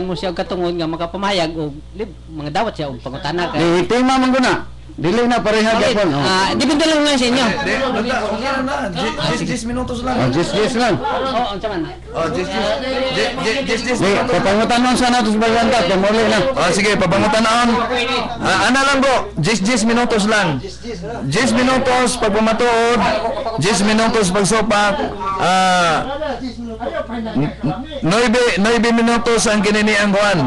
mo siya katungod nga makapamayag o mga dawat siya og pangutana kay Tima man guna. Dili na pareha gyapon. Depende lang sa inyo. Na, 10 minutos lang. 10 lang. Unsa man? 10 Papangutanon sa natos baganda muli na. Sige, papangutanon. Ana lang bro, 10 minutos lang. 10 minutos pag pumatuod, 10 minutos pag sopak. 9 minutos ang kinini ang kuan.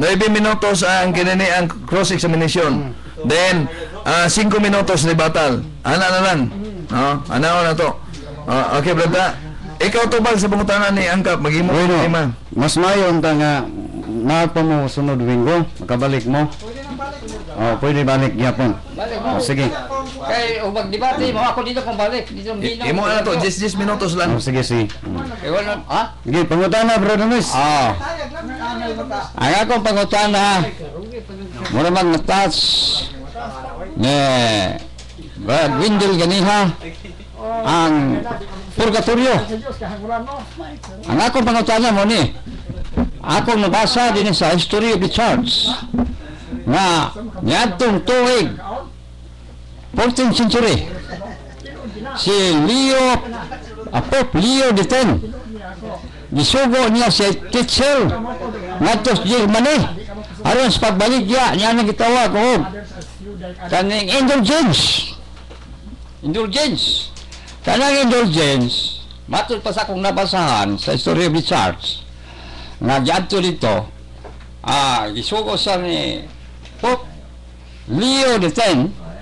9 minutos ang kinini ang cross examination. Then 5 minutos ni batal. Ana na lang. Ana na to. Okay, brada. Ikaw tubag sa pangutanan ni Angkap, maghimo Bueno, lima. mas mayon ta nga pa mo sunod linggo, makabalik mo. Pwede balik gyapon. Sige. Kay ubag debate mo ako dito kung balik. Dito Imo ana to 10 minutos lang. Sige. Kay wala Sige, pangutana Brother Luis. Ang akong pangutana, mura man natas, Windel ganiha, ang purgatorio. Ang akong pangutana mo ni, akong nabasa din sa History of the Church, na niadtong tuig, 14th century, si Pope Leo X, gisugo niya si Tetzel ngadto sa Germany aron sa pagbalik niya nang gitawag og kaning indulgence kanang indulgence matud pa sa akong nabasahan sa History of the Church nga giadto dito gisugo sa ni Pope Leo X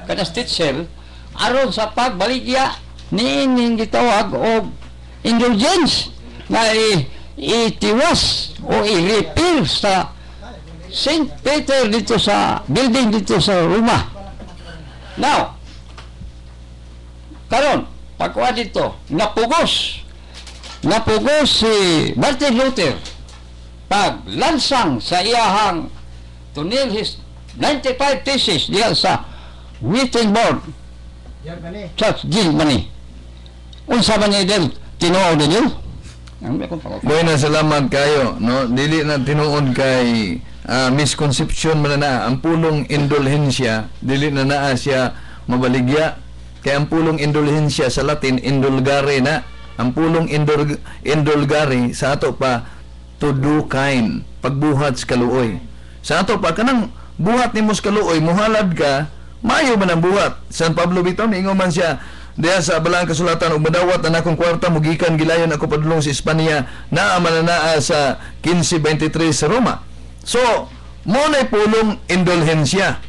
kada Tetzel aron sa pagbalik niya niining gitawag og indulgence na itiwas o i-repair sa St. Peter dito sa building dito sa Roma. Now, karon pagkuha dito, napugos si Martin Luther paglansang sa iyahang to nail his 95 thesis diya sa Wittenberg Church, Germany. Unsa man niya din tinuod ninyo? Buena, salamat kayo, no? Dili na tinuod kay misconception man na ang pulong indulhensya, dili na naa siya mabaligya. Kay ang pulong indulhensya sa Latin indulgare na. Ang pulong indulgare sa ato pa to do kind, pagbuhat sa kaluoy. Sa ato pa kanang buhat nimo sa kaluoy, muhalad ka, maayo man ang buhat. San Pablo bitaw niingon man siya diya sa balang kasulatan, ug madawat na akong kwarta mugikan gilayon ako padulong sa Espanya naa mananaa sa 1523 sa Roma. So mo nay pulong indulhensya,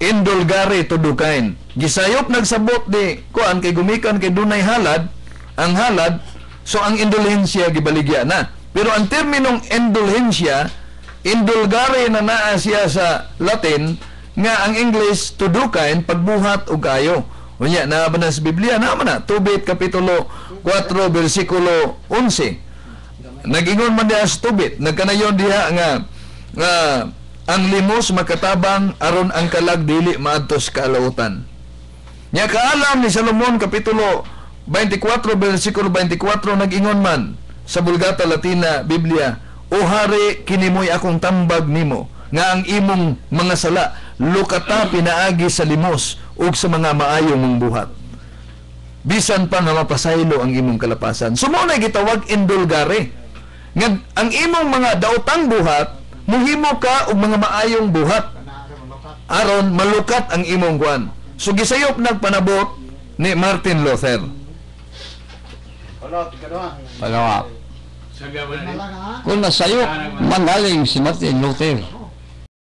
indulgare to do kind. Gisayop nagsabot di kuan kay gumikan kay dunay halad, ang halad, so ang indulhensya gibaligya na. Pero ang terminong indulhensya, indulgare na naa siya sa Latin, nga ang English to do kind, pagbuhat og kayo. Unya na ba sa Biblia na man Tobit kapitulo 4 bersikulo 11. Nagingon man diha sa Tobit, nagkanayon diha nga ang limos makatabang aron ang kalag dili maadto sa kalautan. Nya kaalam ni Solomon kapitulo 24 bersikulo 24 nagingon man sa Vulgata Latina Biblia, o hari kinimoy akong tambag nimo nga ang imong mga sala lukata pinaagi sa limos ug sa mga maayo mong buhat. Bisan pa nga mapasaylo ang imong kalapasan. Sumo na gitawag indulgare. Nga ang imong mga daotang buhat muhimo ka og mga maayong buhat aron malukat ang imong kuan. So gisayop nagpanabot ni Martin Luther. Palawa. Kung nasayop, manggaling si Martin Luther